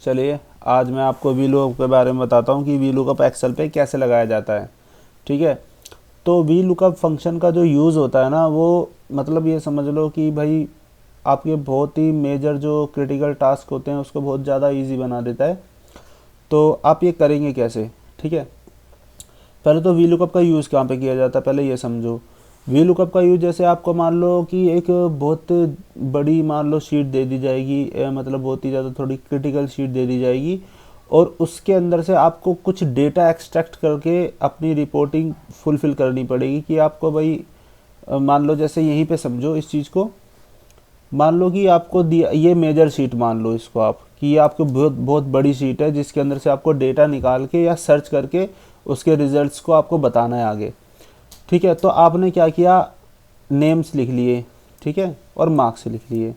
चलिए आज मैं आपको वी लुकअप के बारे में बताता हूँ कि वी लुकअप एक्सेल पे कैसे लगाया जाता है। ठीक है, तो वी लुकअप फंक्शन का जो यूज़ होता है ना, वो मतलब ये समझ लो कि भाई आपके बहुत ही मेजर जो क्रिटिकल टास्क होते हैं उसको बहुत ज़्यादा इजी बना देता है। तो आप ये करेंगे कैसे? ठीक है, पहले तो वी लुकअप का यूज़ कहाँ पे किया जाता है पहले ये समझो। वी लुकअप का यूज़ जैसे आपको मान लो कि एक बहुत बड़ी मान लो शीट दे दी जाएगी, मतलब बहुत ही ज़्यादा थोड़ी क्रिटिकल शीट दे दी जाएगी और उसके अंदर से आपको कुछ डेटा एक्सट्रैक्ट करके अपनी रिपोर्टिंग फुलफ़िल करनी पड़ेगी कि आपको भाई मान लो जैसे यहीं पे समझो इस चीज़ को। मान लो कि आपको दिया ये मेजर शीट, मान लो इसको आप कि ये आपको बहुत बहुत बड़ी शीट है जिसके अंदर से आपको डेटा निकाल के या सर्च करके उसके रिजल्ट्स को आपको बताना है आगे। ठीक है, तो आपने क्या किया, नेम्स लिख लिए, ठीक है, और मार्क्स लिख लिए।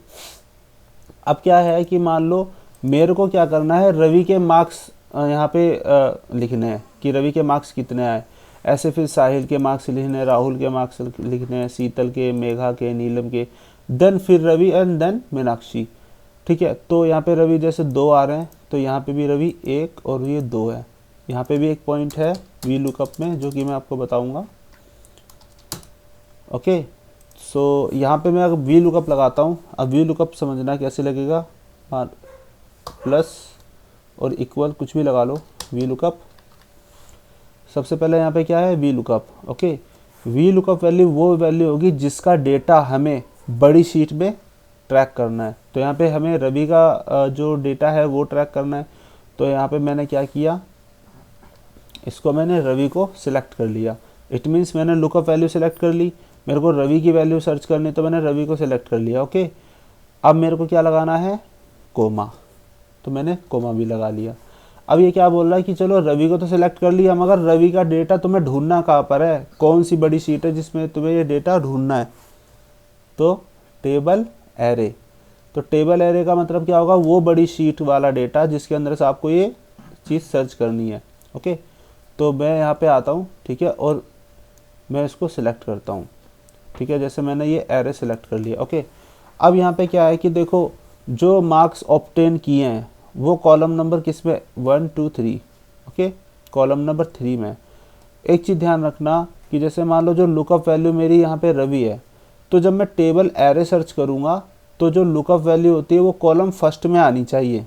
अब क्या है कि मान लो मेरे को क्या करना है, रवि के मार्क्स यहाँ पे लिखने हैं कि रवि के मार्क्स कितने आए। ऐसे फिर साहिल के मार्क्स लिखने हैं, राहुल के मार्क्स लिखने हैं, शीतल के, मेघा के, नीलम के, देन फिर रवि एंड देन मीनाक्षी। ठीक है, तो यहाँ पे रवि जैसे 2 आ रहे हैं तो यहाँ पे भी रवि 1 और ये 2 है। यहाँ पे भी एक पॉइंट है वी लुकअप में जो कि मैं आपको बताऊंगा। ओके, सो यहाँ पे मैं अगर वी लुकअप लगाता हूँ, अब वी लुकअप समझना कैसे लगेगा। प्लस और इक्वल कुछ भी लगा लो, वी लुकअप। सबसे पहले यहाँ पे क्या है, V lookup. Okay, V lookup value वो वैल्यू होगी जिसका डेटा हमें बड़ी शीट में ट्रैक करना है। तो यहाँ पे हमें रवि का जो डेटा है वो ट्रैक करना है। तो यहाँ पे मैंने क्या किया, इसको मैंने रवि को सिलेक्ट कर लिया। इट मीन्स मैंने लुकअप वैल्यू सिलेक्ट कर ली, मेरे को रवि की वैल्यू सर्च करनी तो मैंने रवि को सिलेक्ट कर लिया। ओके, अब मेरे को क्या लगाना है, कोमा, तो मैंने कोमा भी लगा लिया। अब ये क्या बोल रहा है कि चलो रवि को तो सिलेक्ट कर लिया मगर रवि का डेटा तुम्हें ढूंढना कहाँ पर है, कौन सी बड़ी शीट है जिसमें तुम्हें ये डेटा ढूंढना है। तो टेबल एरे, तो टेबल एरे का मतलब क्या होगा, वो बड़ी शीट वाला डेटा जिसके अंदर से आपको ये चीज़ सर्च करनी है। ओके, तो मैं यहाँ पे आता हूँ, ठीक है, और मैं इसको सिलेक्ट करता हूँ। ठीक है, जैसे मैंने ये एरे सिलेक्ट कर लिया। ओके, अब यहाँ पे क्या है कि देखो जो मार्क्स ऑब्टेन किए हैं वो कॉलम नंबर किस में, 1 2 3। ओके, कॉलम नंबर 3 में। एक चीज़ ध्यान रखना कि जैसे मान लो जो लुकअप वैल्यू मेरी यहाँ पे रवि है, तो जब मैं टेबल एरे सर्च करूँगा तो जो लुकअप वैल्यू होती है वो कॉलम फर्स्ट में आनी चाहिए।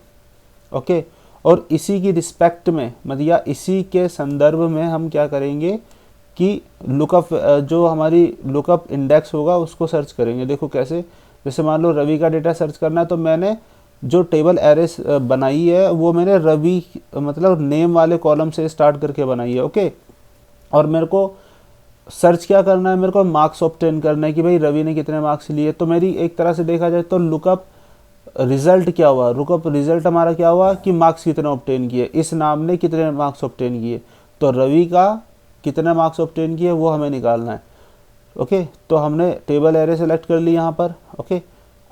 ओके, और इसी की रिस्पेक्ट में मतलब या इसी के संदर्भ में हम क्या करेंगे कि लुकअप जो हमारी लुकअप इंडेक्स होगा उसको सर्च करेंगे। देखो कैसे, जैसे मान लो रवि का डेटा सर्च करना है तो मैंने जो टेबल एरेस बनाई है वो मैंने रवि मतलब नेम वाले कॉलम से स्टार्ट करके बनाई है। ओके, और मेरे को सर्च क्या करना है, मेरे को मार्क्स ऑब्टेन करना है कि भाई रवि ने कितने मार्क्स लिए। तो मेरी एक तरह से देखा जाए तो लुकअप रिजल्ट क्या हुआ, लुकअप रिजल्ट हमारा क्या हुआ कि मार्क्स कितने ऑब्टेन किए, इस नाम ने कितने मार्क्स ऑब्टेन किए। तो रवि का कितने मार्क्स ऑब्टेन किए वो हमें निकालना है। ओके, तो हमने टेबल एरे सेलेक्ट कर ली यहाँ पर। ओके,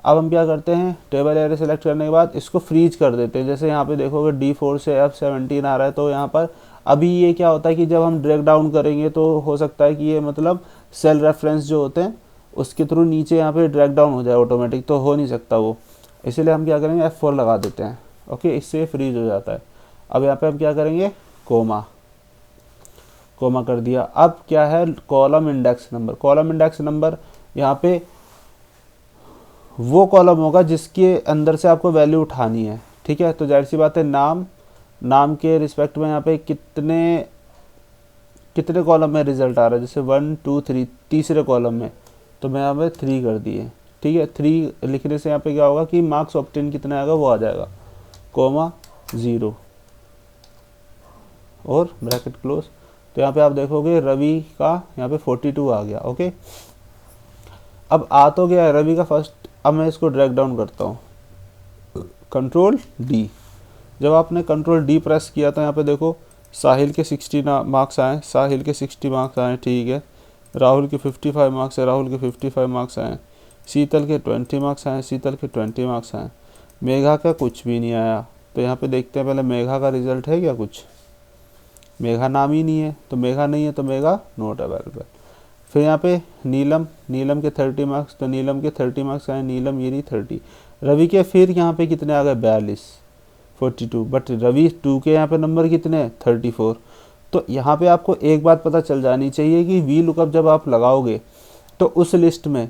अब हम क्या करते हैं, टेबल एरे सेलेक्ट करने के बाद इसको फ्रीज कर देते हैं। जैसे यहाँ पे देखोगे D4 से F17 आ रहा है, तो यहाँ पर अभी ये क्या होता है कि जब हम ड्रैग डाउन करेंगे तो हो सकता है कि ये मतलब सेल रेफरेंस जो होते हैं उसके थ्रू नीचे यहाँ पे ड्रैग डाउन हो जाए ऑटोमेटिक, तो हो नहीं सकता वो, इसीलिए हम क्या करेंगे F4 लगा देते हैं। ओके, इससे फ्रीज हो जाता है। अब यहाँ पे हम क्या करेंगे, कोमा, कोमा कर दिया। अब क्या है, column index number. Column index number यहाँ पे वो कॉलम होगा जिसके अंदर से आपको वैल्यू उठानी है। ठीक है, तो जाहिर सी बात है नाम, नाम के रिस्पेक्ट में यहाँ पे कितने कितने कॉलम में रिजल्ट आ रहा है, जैसे 1 2 3 तीसरे कॉलम में, तो मैं यहाँ पे 3 कर दिए। ठीक है, 3 लिखने से यहाँ पे क्या होगा कि मार्क्स ऑब्टेन कितना आएगा वो आ जाएगा, कोमा 0 और ब्रैकेट क्लोज। तो यहाँ पे आप देखोगे रवि का यहाँ पे 42 आ गया। ओके, अब आ तो गया है रवि का फर्स्ट। अब मैं इसको ड्रैग डाउन करता हूँ, कंट्रोल डी। जब आपने कंट्रोल डी प्रेस किया तो यहाँ पे देखो साहिल के 60 मार्क्स आए, साहिल के 60 मार्क्स आए, ठीक है, राहुल के 55 मार्क्स है, राहुल के 55 मार्क्स आए, शीतल के 20 मार्क्स आए, शीतल के 20 मार्क्स आए, मेघा का कुछ भी नहीं आया। तो यहाँ पे देखते हैं पहले मेघा का रिजल्ट है क्या कुछ, मेघा नाम ही नहीं है, तो मेघा नहीं है तो मेघा नॉट अवेलेबल। फिर यहाँ पे नीलम, नीलम के 30 मार्क्स, तो नीलम के 30 मार्क्स आए, नीलम ये रही 30। रवि के फिर यहाँ पे कितने आ गए, 42। 42, बट रवि 2 के यहाँ पे नंबर कितने हैं 34। तो यहाँ पे आपको एक बात पता चल जानी चाहिए कि वी लुकअप जब आप लगाओगे तो उस लिस्ट में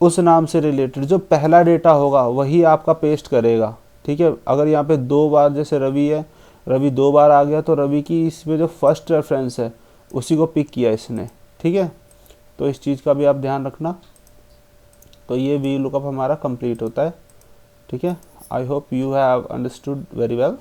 उस नाम से रिलेटेड जो पहला डेटा होगा वही आपका पेस्ट करेगा। ठीक है, अगर यहाँ पे 2 बार जैसे रवि है, रवि 2 बार आ गया तो रवि की इसमें जो फर्स्ट रेफरेंस है उसी को पिक किया इसने। ठीक है, तो इस चीज़ का भी आप ध्यान रखना। तो ये वी लुकअप हमारा कंप्लीट होता है। ठीक है, I hope you have understood very well.